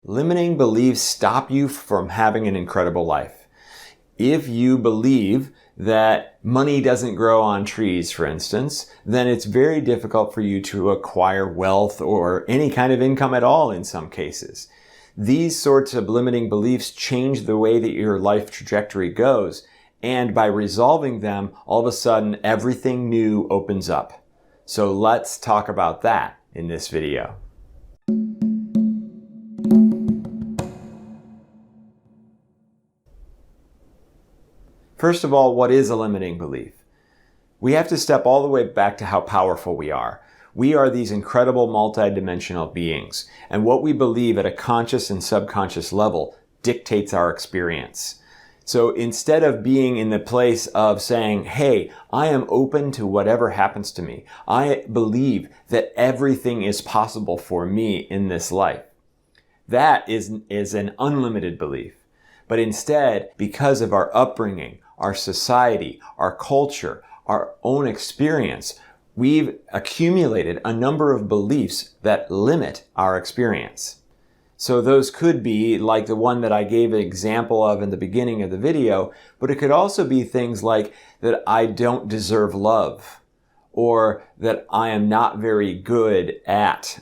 limiting beliefs stop you from having an incredible life. If you believe that money doesn't grow on trees, for instance, then it's very difficult for you to acquire wealth or any kind of income at all in some cases. These sorts of limiting beliefs change the way that your life trajectory goes, and by resolving them, all of a sudden everything new opens up. So let's talk about that in this video. First of all, what is a limiting belief? We have to step all the way back to how powerful we are. We are these incredible multidimensional beings, and what we believe at a conscious and subconscious level dictates our experience. So instead of being in the place of saying, hey, I am open to whatever happens to me, I believe that everything is possible for me in this life. That is an unlimited belief. But instead, because of our upbringing, our society, our culture, our own experience, we've accumulated a number of beliefs that limit our experience. So those could be like the one that I gave an example of in the beginning of the video, but it could also be things like that I don't deserve love, or that I am not very good at ...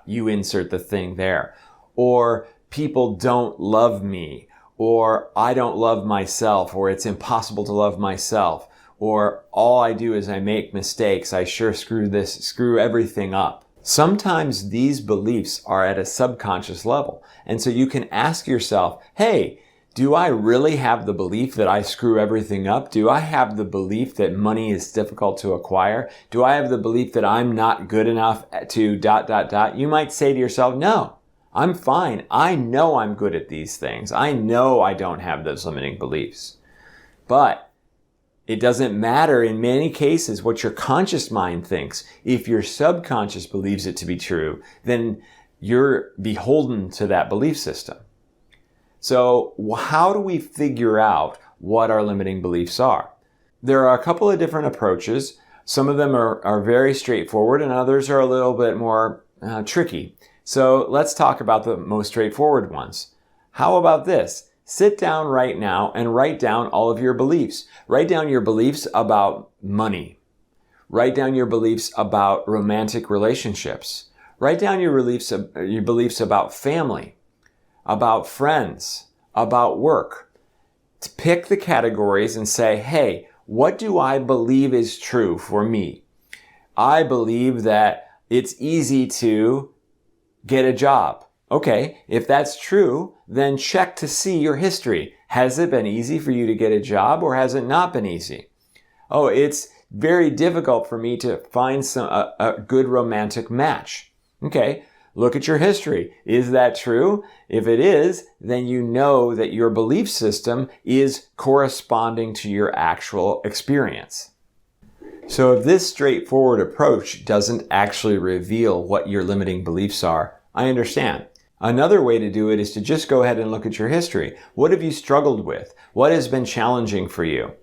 You insert the thing there. Or people don't love me, or I don't love myself, or it's impossible to love myself, or all I do is I make mistakes, I sure screw everything up. Sometimes these beliefs are at a subconscious level, and so you can ask yourself, hey, do I really have the belief that I screw everything up? Do I have the belief that money is difficult to acquire? Do I have the belief that I'm not good enough to ... You might say to yourself, no. I'm fine. I know I'm good at these things. I know I don't have those limiting beliefs. But it doesn't matter in many cases what your conscious mind thinks. If your subconscious believes it to be true, then you're beholden to that belief system. So how do we figure out what our limiting beliefs are? There are a couple of different approaches. Some of them are very straightforward, and others are a little bit more tricky. So let's talk about the most straightforward ones. How about this? Sit down right now and write down all of your beliefs. Write down your beliefs about money. Write down your beliefs about romantic relationships. Write down your beliefs about family, about friends, about work. Pick the categories and say, hey, what do I believe is true for me? I believe that it's easy to get a job. Okay, if that's true, then check to see your history. Has it been easy for you to get a job, or has it not been easy? Oh, it's very difficult for me to find a good romantic match. Okay, look at your history. Is that true? If it is, then you know that your belief system is corresponding to your actual experience. So if this straightforward approach doesn't actually reveal what your limiting beliefs are, I understand. Another way to do it is to just go ahead and look at your history. What have you struggled with? What has been challenging for you?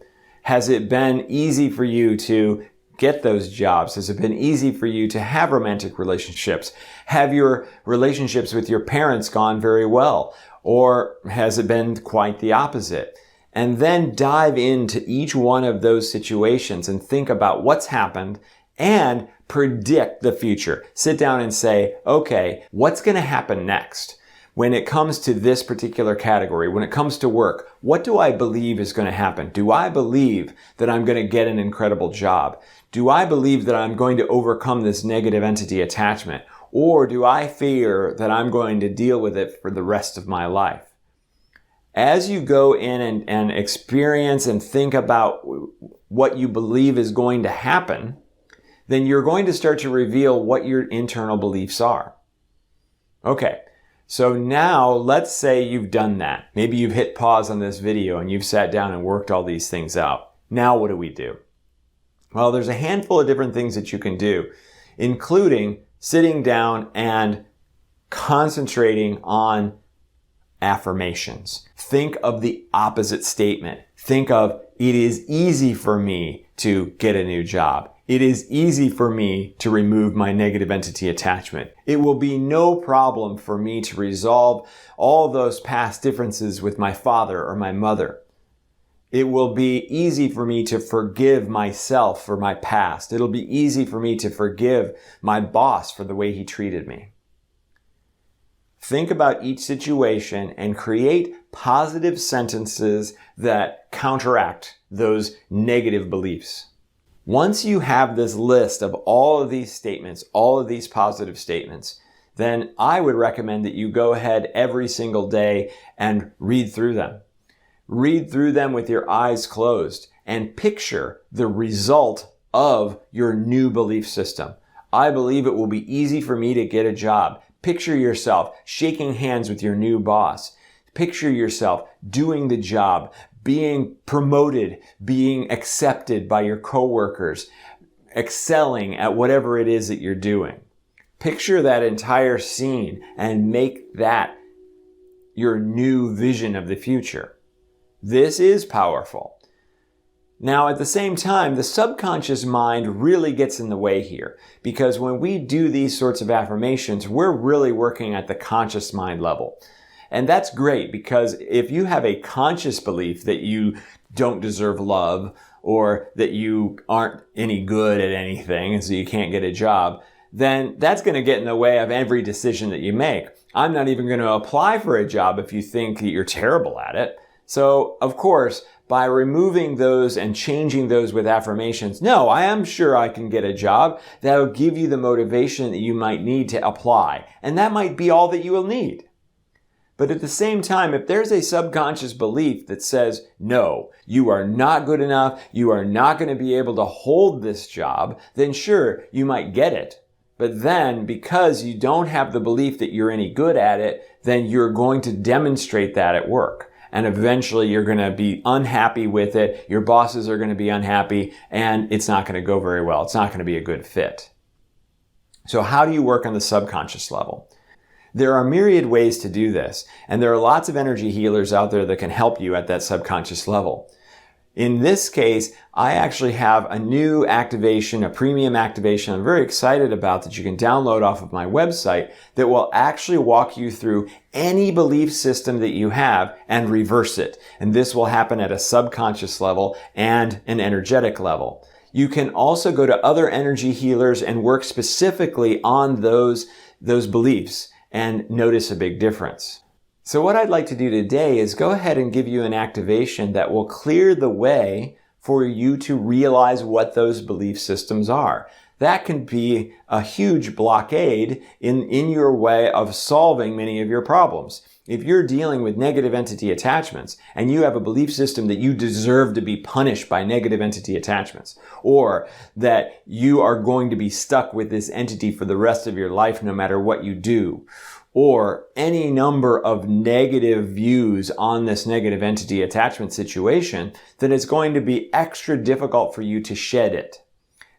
Has it been easy for you to get those jobs? Has it been easy for you to have romantic relationships? Have your relationships with your parents gone very well? Or has it been quite the opposite? And then dive into each one of those situations and think about what's happened and predict the future. Sit down and say, okay, what's going to happen next? When it comes to this particular category, when it comes to work, what do I believe is going to happen? Do I believe that I'm going to get an incredible job? Do I believe that I'm going to overcome this negative entity attachment? Or do I fear that I'm going to deal with it for the rest of my life? As you go in and experience and think about what you believe is going to happen, then you're going to start to reveal what your internal beliefs are. Okay, so now let's say you've done that. Maybe you've hit pause on this video and you've sat down and worked all these things out. Now what do we do? Well, there's a handful of different things that you can do, including sitting down and concentrating on affirmations. Think of the opposite statement. Think of, it is easy for me to get a new job. It is easy for me to remove my negative entity attachment. It will be no problem for me to resolve all those past differences with my father or my mother. It will be easy for me to forgive myself for my past. It'll be easy for me to forgive my boss for the way he treated me. Think about each situation and create positive sentences that counteract those negative beliefs. Once you have this list of all of these statements, all of these positive statements, then I would recommend that you go ahead every single day and read through them. Read through them with your eyes closed and picture the result of your new belief system. I believe it will be easy for me to get a job. Picture yourself shaking hands with your new boss. Picture yourself doing the job, being promoted, being accepted by your coworkers, excelling at whatever it is that you're doing. Picture that entire scene and make that your new vision of the future. This is powerful. Now, at the same time, the subconscious mind really gets in the way here, because when we do these sorts of affirmations, we're really working at the conscious mind level. And that's great, because if you have a conscious belief that you don't deserve love or that you aren't any good at anything and so you can't get a job, then that's going to get in the way of every decision that you make. I'm not even going to apply for a job if you think that you're terrible at it. So, of course, by removing those and changing those with affirmations, no, I am sure I can get a job, that'll give you the motivation that you might need to apply. And that might be all that you will need. But at the same time, if there's a subconscious belief that says, no, you are not good enough, you are not going to be able to hold this job, then sure, you might get it. But then, because you don't have the belief that you're any good at it, then you're going to demonstrate that at work. And eventually you're going to be unhappy with it, your bosses are going to be unhappy, and it's not going to go very well. It's not going to be a good fit. So how do you work on the subconscious level? There are myriad ways to do this, and there are lots of energy healers out there that can help you at that subconscious level. In this case, I actually have a new activation, a premium activation I'm very excited about that you can download off of my website that will actually walk you through any belief system that you have and reverse it. And this will happen at a subconscious level and an energetic level. You can also go to other energy healers and work specifically on those beliefs and notice a big difference. So what I'd like to do today is go ahead and give you an activation that will clear the way for you to realize what those belief systems are. That can be a huge blockade in your way of solving many of your problems. If you're dealing with negative entity attachments and you have a belief system that you deserve to be punished by negative entity attachments, or that you are going to be stuck with this entity for the rest of your life no matter what you do, or any number of negative views on this negative entity attachment situation, then it's going to be extra difficult for you to shed it.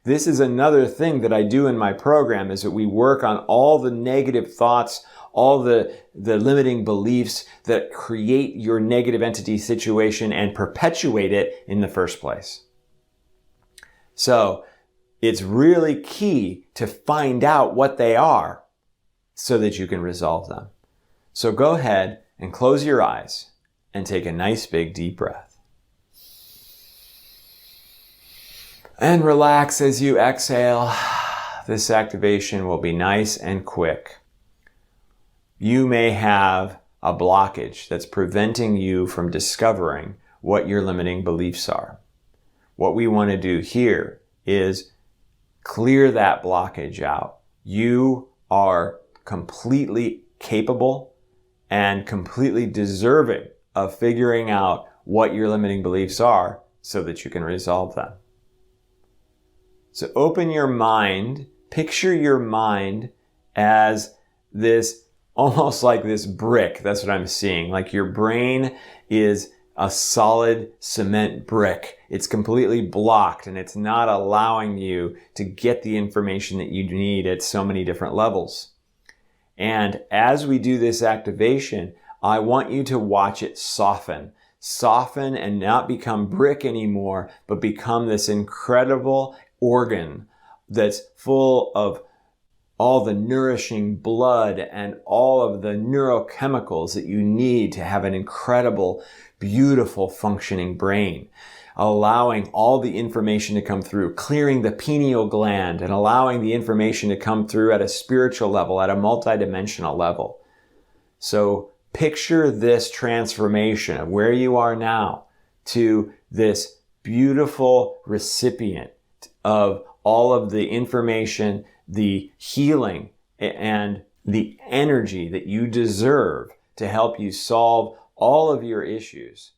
This is another thing that I do in my program, is that we work on all the negative thoughts, all the limiting beliefs that create your negative entity situation and perpetuate it in the first place. So it's really key to find out what they are so that you can resolve them. So go ahead and close your eyes and take a nice big deep breath. And relax as you exhale. This activation will be nice and quick. You may have a blockage that's preventing you from discovering what your limiting beliefs are. What we want to do here is clear that blockage out. You are completely capable and completely deserving of figuring out what your limiting beliefs are so that you can resolve them. So open your mind, picture your mind as this, almost like this brick. That's what I'm seeing. Like your brain is a solid cement brick. It's completely blocked and it's not allowing you to get the information that you need at so many different levels. And as we do this activation, I want you to watch it soften. Soften and not become brick anymore, but become this incredible organ that's full of all the nourishing blood and all of the neurochemicals that you need to have an incredible, beautiful functioning brain. Allowing all the information to come through, clearing the pineal gland and allowing the information to come through at a spiritual level, at a multidimensional level. So picture this transformation of where you are now to this beautiful recipient of all of the information, the healing, and the energy that you deserve to help you solve all of your issues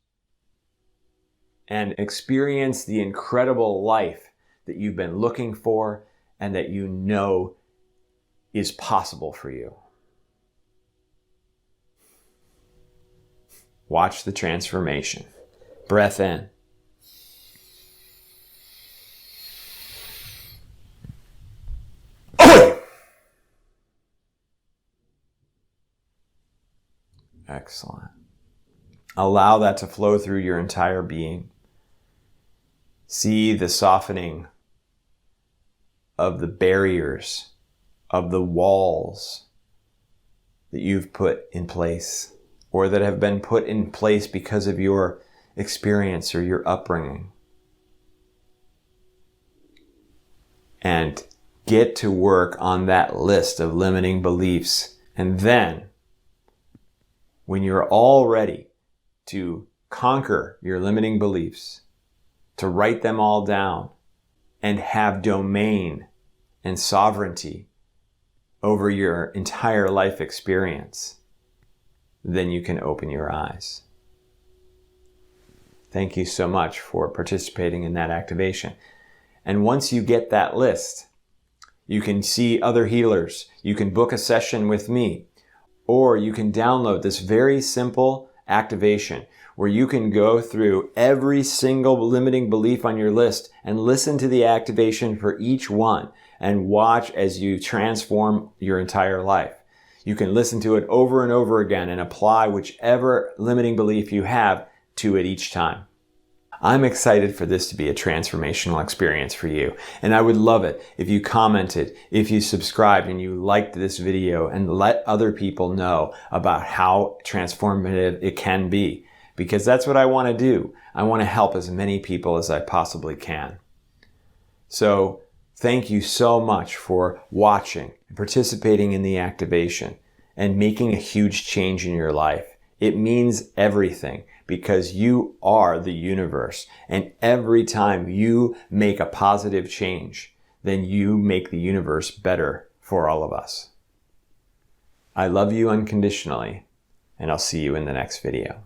and experience the incredible life that you've been looking for and that you know is possible for you. Watch the transformation. Breath in. Excellent. Allow that to flow through your entire being. See the softening of the barriers, of the walls that you've put in place or that have been put in place because of your experience or your upbringing. And get to work on that list of limiting beliefs. And then, when you're all ready to conquer your limiting beliefs, to write them all down and have domain and sovereignty over your entire life experience, then you can open your eyes. Thank you so much for participating in that activation. And once you get that list, you can see other healers. You can book a session with me, or you can download this very simple activation where you can go through every single limiting belief on your list and listen to the activation for each one and watch as you transform your entire life. You can listen to it over and over again and apply whichever limiting belief you have to it each time. I'm excited for this to be a transformational experience for you. And I would love it if you commented, if you subscribed and you liked this video, and let other people know about how transformative it can be. Because that's what I want to do. I want to help as many people as I possibly can. So thank you so much for watching, participating in the activation, and making a huge change in your life. It means everything because you are the universe. And every time you make a positive change, then you make the universe better for all of us. I love you unconditionally, and I'll see you in the next video.